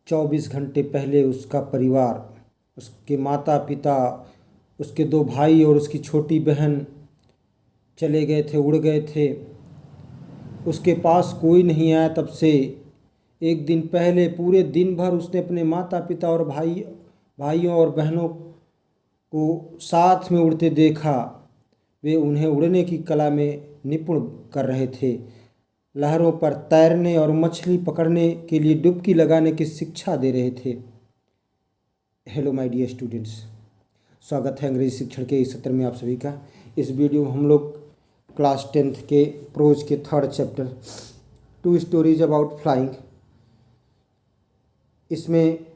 24 घंटे पहले उसका परिवार, उसके माता पिता, उसके 2 भाई और उसकी छोटी बहन चले गए थे, उड़ गए थे। उसके पास कोई नहीं आया तब से। एक दिन पहले पूरे दिन भर उसने अपने माता पिता और भाइयों और बहनों को साथ में उड़ते देखा। वे उन्हें उड़ने की कला में निपुण कर रहे थे, लहरों पर तैरने और मछली पकड़ने के लिए डुबकी लगाने की शिक्षा दे रहे थे। हेलो माय डियर स्टूडेंट्स, स्वागत है अंग्रेजी शिक्षण के इस सत्र में आप सभी का। इस वीडियो में हम लोग क्लास 10th के प्रोज के 3rd chapter 2 stories about flying, इसमें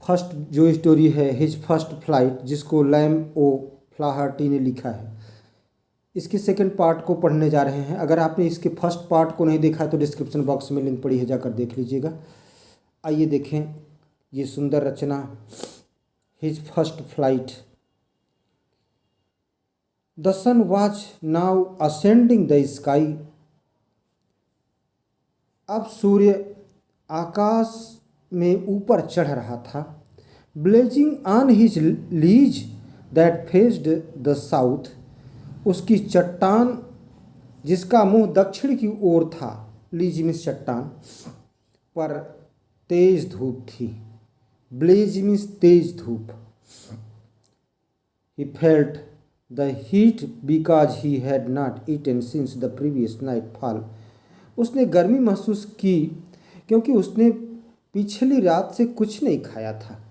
फर्स्ट जो स्टोरी है हिज फर्स्ट फ्लाइट, जिसको लैम ओ फ्लाहर्टी ने लिखा है, इसके सेकंड पार्ट को पढ़ने जा रहे हैं। अगर आपने इसके फर्स्ट पार्ट को नहीं देखा है तो डिस्क्रिप्शन बॉक्स में लिंक पड़ी है, जाकर देख लीजिएगा। आइए देखें ये सुंदर रचना his first flight. The sun was now ascending the sky. अब सूर्य आकाश में ऊपर चढ़ रहा था। Blazing on his ledge that faced the south. उसकी चट्टान जिसका मुंह दक्षिण की ओर था, लीज मीन्स चट्टान, पर तेज धूप थी। ब्लेज मीन्स तेज धूप। He felt the heat because he had not eaten since the previous nightfall. उसने गर्मी महसूस की क्योंकि उसने पिछली रात से कुछ नहीं खाया था।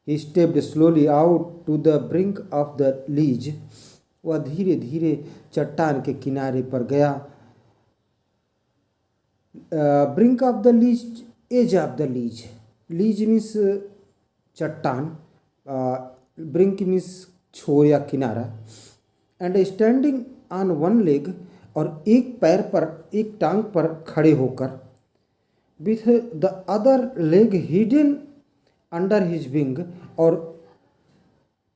He stepped slowly out to the brink of the ledge. वह धीरे धीरे चट्टान के किनारे पर गया। Brink of the ledge, edge of the ledge. Ledge means चट्टान, ब्रिंक मीन्स छोर या किनारा। And standing on one leg, और एक पैर पर, एक टांग पर खड़े होकर, with the other leg hidden under his wing, और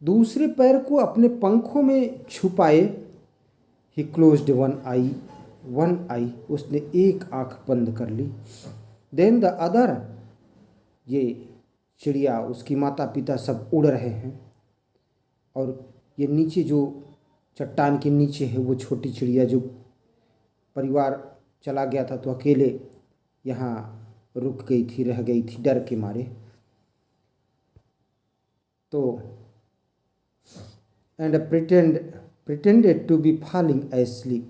दूसरे पैर को अपने पंखों में छुपाए। ही क्लोज्ड वन आई, उसने एक आंख बंद कर ली। देन द अदर, ये चिड़िया, उसकी माता पिता सब उड़ रहे हैं, और ये नीचे जो चट्टान के नीचे है वो छोटी चिड़िया जो परिवार चला गया था तो अकेले यहाँ रुक गई थी, रह गई थी डर के मारे। तो and pretended to be falling asleep,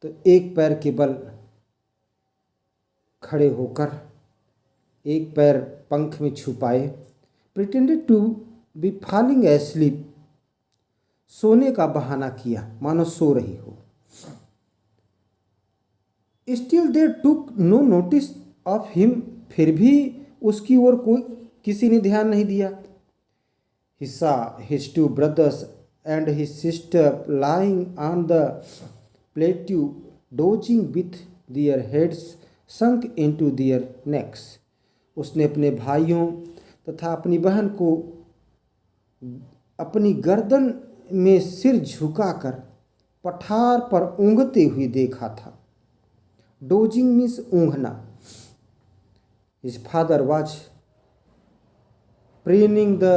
तो एक पैर के बल खड़े होकर, एक पैर पंख में छुपाए, pretended to be falling asleep, सोने का बहाना किया, मानो सो रही हो। Still they took no notice of him, फिर भी उसकी ओर कोई किसी ने ध्यान नहीं दिया। He saw his 2 brothers and his sister lying on the plateau, dozing with their heads sunk into their necks. उसने अपने भाइयों तथा अपनी बहन को अपनी गर्दन में सिर झुकाकर पठार पर ऊँघते हुए देखा था। डोजिंग मीन्स ऊँघना। His father was preening the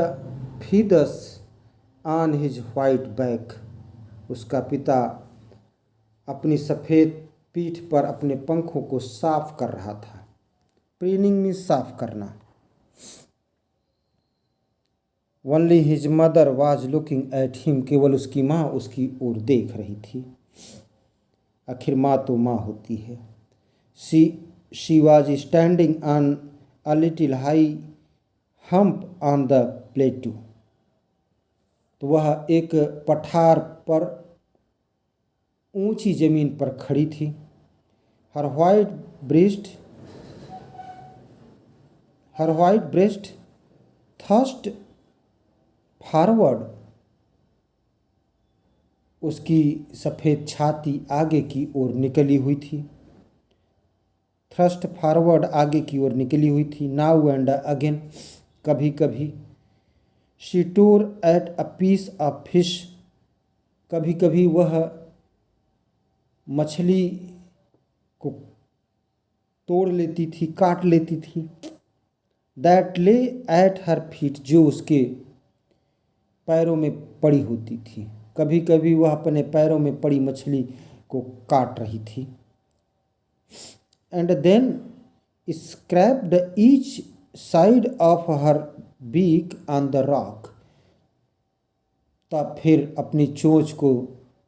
feathers on his white back. उसका पिता अपनी सफ़ेद पीठ पर अपने पंखों को साफ कर रहा था। प्रीनिंग मीन्स साफ करना। Only his mother was looking at him, केवल उसकी माँ उसकी ओर देख रही थी। आखिर माँ तो माँ होती है। She was standing on a little high hump on the plateau. तो वह एक पठार पर ऊंची जमीन पर खड़ी थी। Her white breast thrust forward. उसकी सफ़ेद छाती आगे की ओर निकली हुई थी। थ्रस्ट फॉरवर्ड, आगे की ओर निकली हुई थी। नाउ एंड अगेन, कभी कभी। She tore at a piece of fish, कभी कभी वह मछली को तोड़ लेती थी, काट लेती थी। दैट ले एट हर फीट, जो उसके पैरों में पड़ी होती थी। कभी कभी वह अपने पैरों में पड़ी मछली को काट रही थी। And then scraped each side of her beak on the rock, तब फिर अपनी चोंच को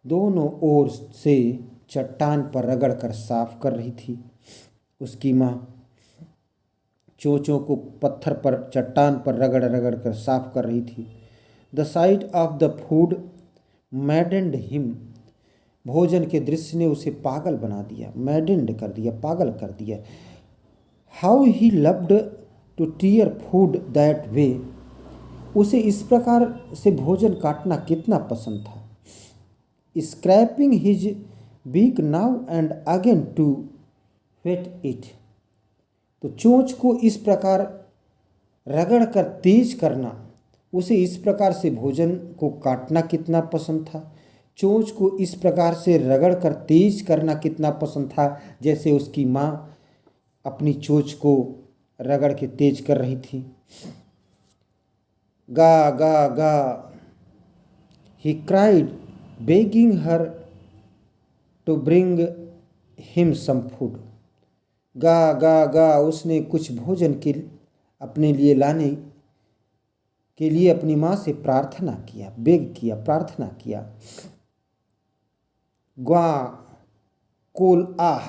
दोनों ओर से चट्टान पर रगड़ कर साफ कर रही थी। उसकी माँ चोंचों को पत्थर पर, चट्टान पर रगड़ रगड़ कर साफ कर रही थी। The site of the food मैडेंड him, भोजन के दृश्य ने उसे पागल बना दिया, मैडेंड कर दिया, पागल कर दिया। How he loved to tear food that way, उसे इस प्रकार से भोजन काटना कितना पसंद था। Scraping his beak now and again to whet it, तो चोंच को इस प्रकार रगड़ कर तेज करना, उसे इस प्रकार से भोजन को काटना कितना पसंद था। चोंच को इस प्रकार से रगड़ कर तेज करना कितना पसंद था, जैसे उसकी माँ अपनी चोंच को रगड़ के तेज कर रही थी। Ga ga ga, he cried begging her to bring him some food. Ga ga गा, उसने कुछ भोजन के अपने लिए लाने के लिए अपनी माँ से प्रार्थना किया, बेग किया, प्रार्थना किया। ग्वा कोल आह,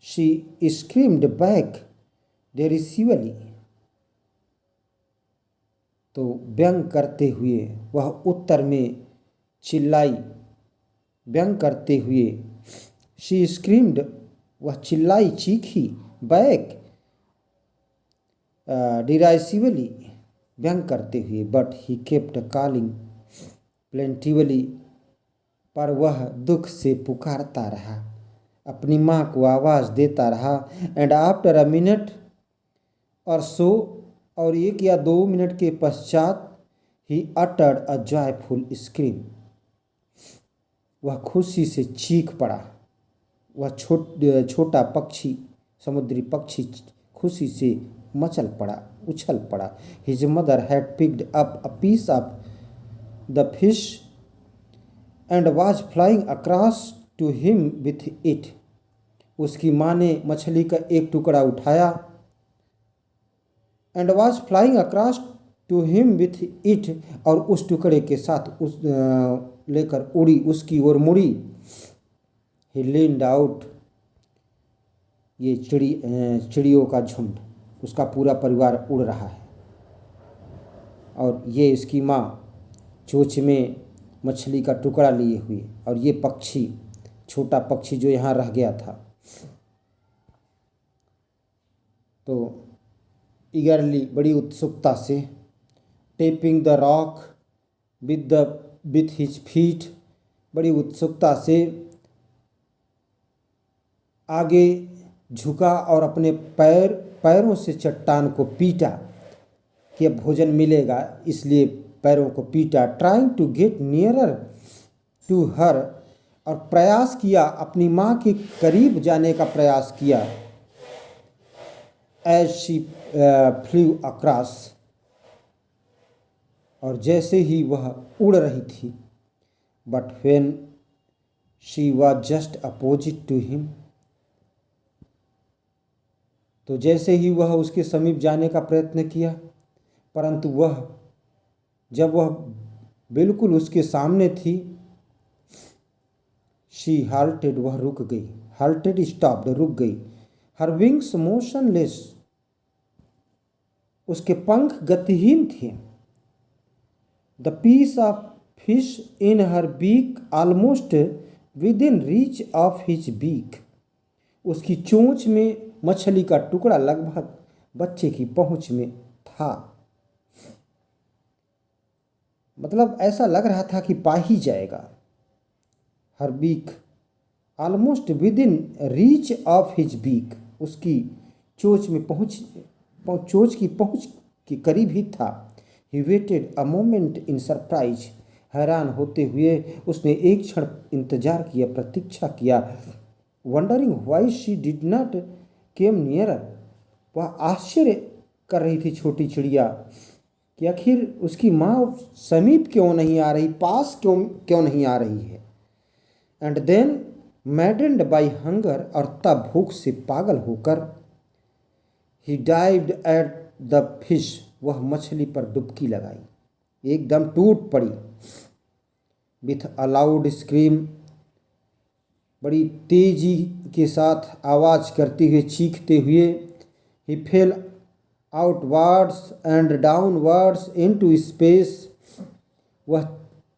शी स्क्रीम्ड बैक डेरिसिवली, तो व्यंग करते हुए वह उत्तर में चिल्लाई, व्यंग करते हुए। शी स्क्रीम्ड, वह चिल्लाई, चीखी। बैक डिराइसिवली, व्यंग करते हुए। But he kept calling plaintively, पर वह दुख से पुकारता रहा, अपनी माँ को आवाज़ देता रहा। एंड आफ्टर अ मिनट और सो, और 1 या 2 मिनट के पश्चात, he uttered a joyful scream, वह खुशी से चीख पड़ा। वह छोटा पक्षी, समुद्री पक्षी खुशी से मचल पड़ा, उछल पड़ा। His mother had picked up a piece of the fish and was flying across to him with it, उसकी माँ ने मछली का एक टुकड़ा उठाया। And was flying across to him with it, और उस टुकड़े के साथ उस लेकर उड़ी, उसकी ओर मुड़ी। ही लीन्ड आउट, ये चिड़ियों का झुंड, उसका पूरा परिवार उड़ रहा है, और ये इसकी माँ चोंच में मछली का टुकड़ा लिए हुए, और ये पक्षी, छोटा पक्षी जो यहाँ रह गया था। तो ईगरली, बड़ी उत्सुकता से, tapping the rock with his feet, बड़ी उत्सुकता से आगे झुका और अपने पैरों से चट्टान को पीटा कि अब भोजन मिलेगा, इसलिए पैरों को पीटा। Trying to get nearer to her, और प्रयास किया, अपनी माँ के करीब जाने का प्रयास किया। एज शी फ्लू अक्रॉस, और जैसे ही वह उड़ रही थी। But when she was just opposite to him, तो जैसे ही वह उसके समीप जाने का प्रयत्न किया, परंतु जब वह बिल्कुल उसके सामने थी, शी हाल्टेड, वह रुक गई। हाल्टेड, स्टॉप्ड, रुक गई। हर विंग्स मोशनलेस, उसके पंख गतिहीन थे। The piece of fish in her beak almost within reach of his beak, उसकी चोंच में मछली का टुकड़ा लगभग बच्चे की पहुंच में था। मतलब ऐसा लग रहा था कि पा ही जाएगा। Her beak almost within reach of his beak, उसकी चोंच की पहुंच के करीब ही था। He waited a moment in surprise, हैरान होते हुए उसने एक क्षण इंतजार किया, प्रतीक्षा किया। Wondering why she did not came nearer, वह आश्चर्य कर रही थी छोटी चिड़िया कि आखिर उसकी माँ समीप क्यों नहीं आ रही, पास क्यों क्यों नहीं आ रही है। And then maddened by hunger, और तब भूख से पागल होकर he dived at the fish, वह मछली पर डुबकी लगाई, एकदम टूट पड़ी। विथ अ लाउड स्क्रीम, बड़ी तेजी के साथ आवाज़ करते हुए, चीखते हुए, he fell outwards and downwards into space, वह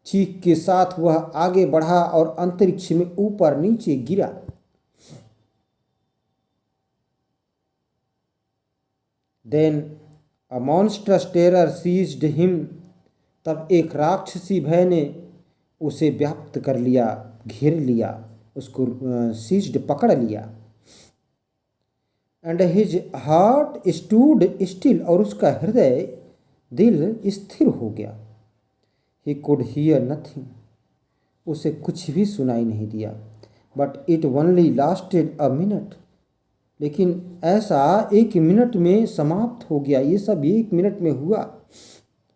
चीख के साथ वह आगे बढ़ा और अंतरिक्ष में ऊपर नीचे गिरा। देन अ मॉन्स्टरस टेरर सीज्ड हिम, तब एक राक्षसी भय ने उसे व्याप्त कर लिया, घेर लिया, उसको सीज्ड पकड़ लिया। And his heart stood still, और उसका हृदय दिल स्थिर हो गया। ही कुड हियर नथिंग, उसे कुछ भी सुनाई नहीं दिया। But it only lasted a minute, लेकिन ऐसा 1 मिनट में समाप्त हो गया, ये सब 1 मिनट में हुआ।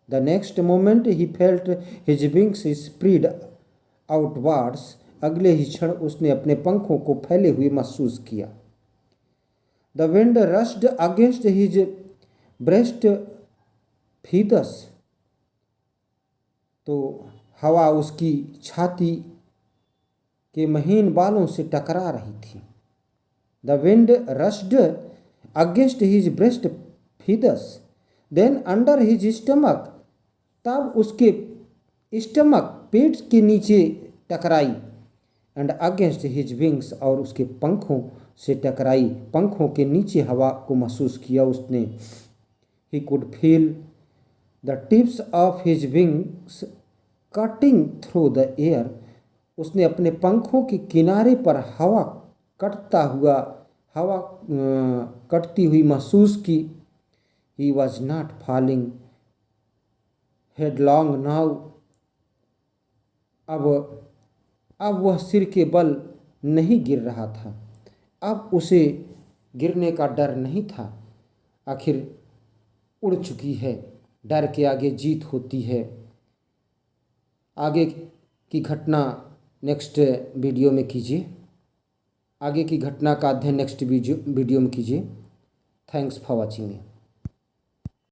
The next moment he felt his wings spread outwards, अगले ही क्षण उसने अपने पंखों को फैले हुए महसूस किया। The wind rushed against his breast feathers, तो हवा उसकी छाती के महीन बालों से टकरा रही थी। The wind rushed against his breast feathers, then under his stomach, तब उसके स्टमक, पेट के नीचे टकराई। एंड अगेंस्ट हिज विंग्स, और उसके पंखों से टकराई, पंखों के नीचे हवा को महसूस किया उसने। He could feel the tips of his wings cutting through the air, उसने अपने पंखों के किनारे पर हवा कटती हुई महसूस की। He was not falling headlong now, अब वह सिर के बल नहीं गिर रहा था, अब उसे गिरने का डर नहीं था। आखिर उड़ चुकी है, डर के आगे जीत होती है। आगे की घटना नेक्स्ट वीडियो में कीजिए, आगे की घटना का अध्ययन नेक्स्ट वीडियो में कीजिए। Thanks for watching.